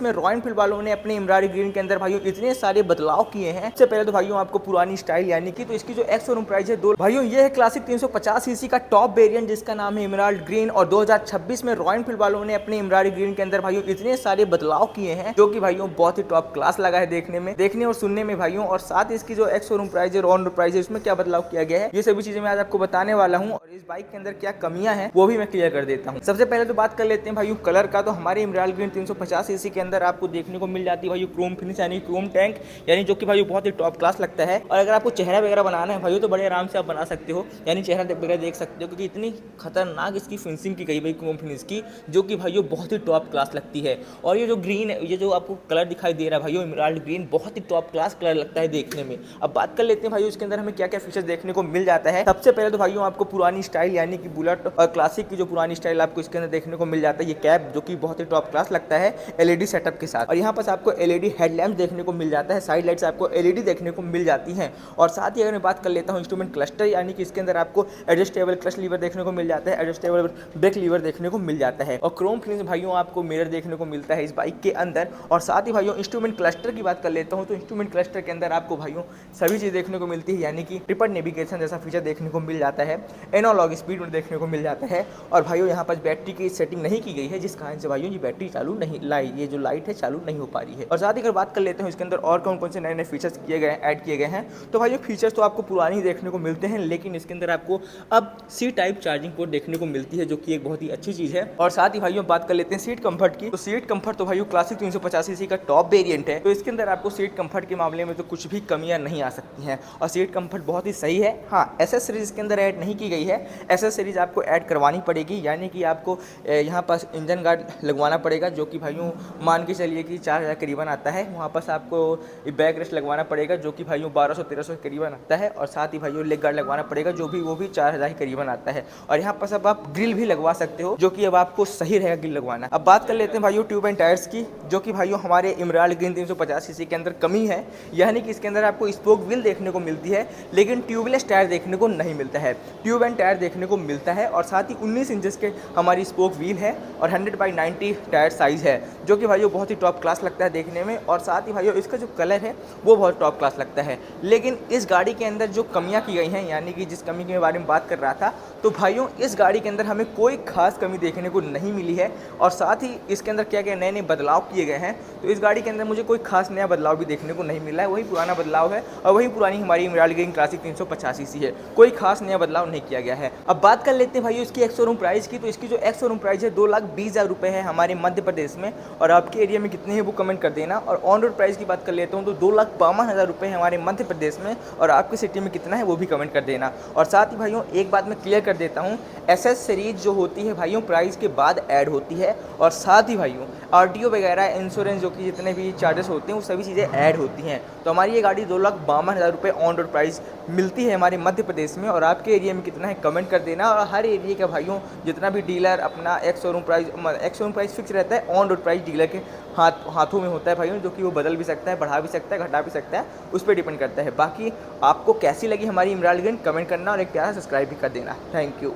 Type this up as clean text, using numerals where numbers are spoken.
में royal Enfield वालों ने अपने इमरान ग्रीन के अंदर भाइयों इतने सारे बदलाव किए हैं। सबसे पहले तो भाइयों आपको पुरानी स्टाइल यानी कि तो इसकी जो एक्स शोरूम प्राइस है दो भाइयों ये है क्लासिक 350 सीसी का टॉप वेरिएंट जिसका नाम है इमराल्ड ग्रीन। और 2026 में रॉयल एनफील्ड वालों ने अपने इमराल्ड ग्रीन के अंदर भाइयों इतने सारे बदलाव किए हैं जो कि भाइयों बहुत ही टॉप क्लास लगा है देखने और सुनने में भाइयों। और साथ इसकी जो एक्स शोरूम प्राइस है ऑन रोड प्राइस है उसमें क्या बदलाव किया गया है ये सभी चीजें मैं आज आपको बताने वाला हूँ। और इस बाइक के अंदर क्या कमियां हैं वो भी मैं क्लियर कर देता हूँ। सबसे पहले तो बात कर लेते हैं भाइयों कलर का। तो हमारे इमराल्ड ग्रीन 350 सीसी के अंदर आपको देखने को मिल जाती है भाई क्रोम फिनिश यानी क्रोम टैंक यानी जो कि भाई बहुत ही टॉप क्लास लगता है। और अगर आपको चेहरा वगैरह बनाना है भाई तो बड़े आराम से आप बना सकते हो यानी चेहरा वगैरह देख सकते हो क्योंकि इतनी खतरनाक इसकी फिनिशिंग की गई भाई क्रोम फिनिश की जो कि भाई बहुत ही टॉप क्लास लगती है। और ये जो ग्रीन है ये जो आपको कलर दिखाई दे रहा है भाई इमराल्ड ग्रीन बहुत ही टॉप क्लास कलर लगता है देखने में। अब बात कर लेते हैं भाई इसके अंदर हमें क्या क्या फीचर्स देखने को मिल जाता है। सबसे पहले तो भाइयों आपको पुरानी स्टाइल यानी कि बुलेट और क्लासिक की जो पुरानी स्टाइल आपको इसके अंदर देखने को मिल जाता है। ये कैप जो कि बहुत ही टॉप क्लास लगता है एलईडी सेटअप के साथ। और यहाँ पर आपको एलईडी हेडलैम्प देखने को मिल जाता है, साइड लाइट्स आपको एलईडी देखने को मिल जाती हैं। और साथ ही अगर मैं बात कर लेता हूँ इंस्ट्रूमेंट क्लस्टर यानी कि इसके अंदर आपको एडजस्टेबल क्लच लीवर देखने को मिल जाता है, एडजस्टेबल ब्रेक लीवर देखने को मिल जाता है। और क्रोम फिनिश भाइयों आपको मिरर देखने को मिलता है इस बाइक के अंदर। और साथ ही भाइयों इंस्ट्रूमेंट क्लस्टर की बात कर लेता हूँ तो इंस्ट्रूमेंट क्लस्टर के अंदर आपको भाइयों सभी चीज़ देखने को मिलती है यानी कि ट्रिपल नेविगेशन जैसा फीचर देखने को मिल जाता है, एनालॉग स्पीड में देखने को मिल जाता है। और भाइयों यहाँ पर बैटरी की सेटिंग नहीं की गई है जिस कारण से भाइयों ये बैटरी चालू नहीं ये जो लाइट है चालू नहीं हो पा रही है। और साथ ही अगर बात कर लेते हैं इसके अंदर और कौन कौन से नए नए फीचर्स किए गए हैं ऐड किए गए हैं तो भाई फीचर्स तो आपको पुरानी ही देखने को मिलते हैं लेकिन इसके अंदर आपको अब सी टाइप चार्जिंग पोर्ट देखने को मिलती है जो कि एक बहुत ही अच्छी चीज़ है। और साथ ही भाइयों बात कर लेते हैं सीट कंफर्ट की। तो सीट कंफर्ट तो भाइयों क्लासिक 350 सीसी का टॉप वेरिएंट है तो इसके अंदर आपको सीट कंफर्ट के मामले में तो कुछ भी कमियां नहीं आ सकती हैं और सीट कंफर्ट बहुत ही सही है। हाँ एसेसरीज इसके अंदर ऐड नहीं की गई है, एसेसरीज आपको ऐड करवानी पड़ेगी यानी कि आपको यहाँ पर इंजन गार्ड लगवाना पड़ेगा जो कि भाइयों मान के चलिए कि 4000 करीबन आता है। वहाँ पर आपको बैक रेस्ट लगवाना पड़ेगा जो कि भाइयों 1200-1300 के करीबन आता है। और साथ ही भाइयों लेग गार्ड लगवाना पड़ेगा जो भी वो भी 4000 के करीबन आता है। और यहाँ पर सब आप ग्रिल भी लगवा सकते हो जो कि अब आपको सही रहेगा ग्रिल लगवाना। अब बात कर लेते हैं भाइयों ट्यूब एंड टायर्स की जो कि भाइयों हमारे इमराल्ड ग्रीन 350 सीसी के अंदर कमी है यानी कि इसके अंदर आपको स्पोक व्हील देखने को मिलती है लेकिन ट्यूबलेस टायर देखने को नहीं मिलता है, ट्यूब एंड टायर देखने को मिलता है। और साथ ही 19 इंचेस के हमारी स्पोक व्हील है और 100/90 टायर साइज है जो कि भाइयों बहुत ही टॉप क्लास लगता है देखने में। और साथ ही भाइयों इसका जो कलर है वो बहुत टॉप क्लास लगता है। लेकिन इस गाड़ी के अंदर जो कमियां की गई हैं यानी कि जिस कमी के बारे में बात कर रहा था तो भाइयों इस गाड़ी के अंदर हमें कोई खास कमी देखने को नहीं मिली है। और साथ ही इसके अंदर क्या क्या नए नए बदलाव किए गए हैं तो इस गाड़ी के अंदर मुझे कोई खास नया बदलाव भी देखने को नहीं मिला है, वही पुराना बदलाव है और वही पुरानी हमारी इमराल्ड ग्रीन क्लासिक 350 सीसी है, कोई खास नया बदलाव नहीं किया गया है। अब बात कर लेते हैं भाई इसकी एक्स शोरूम प्राइस की। तो इसकी जो एक्स शोरूम प्राइस है 2,20,000 रुपये है हमारे मध्य प्रदेश में। और आपके एरिया में कितने हैं वो कमेंट कर देना। और ऑन रोड प्राइस की बात कर लेता हूँ तो 2,52,000 रुपये है हमारे मध्य प्रदेश में और आपकी सिटी में कितना है वो भी कमेंट कर देना। और साथ ही भाइयों एक बात मैं क्लियर कर देता हूँ, एसेसरीज जो होती है भाइयों प्राइस के बाद ऐड होती है। और साथ ही भाइयों आरटीओ वगैरह इंश्योरेंस जो कि जितने भी चार्जेस होते हैं वो सभी चीज़ें ऐड होती हैं। तो हमारी ये गाड़ी 2,52,000 रुपये ऑन रोड प्राइस मिलती है हमारे मध्य प्रदेश में। और आपके एरिया में कितना है कमेंट कर देना। और हर एरिया के भाइयों जितना भी डीलर अपना एक्स शोरूम प्राइस फिक्स रहता है, ऑन रोड प्राइस डीलर के हाथों में होता है भाइयों जो कि वो बदल भी सकता है, बढ़ा भी सकता है, घटा भी सकता है, उस पर डिपेंड करता है। बाकी आपको कैसी लगी हमारी इमराल्ड ग्रीन कमेंट करना और एक प्यारा सब्सक्राइब भी कर देना। Thank you.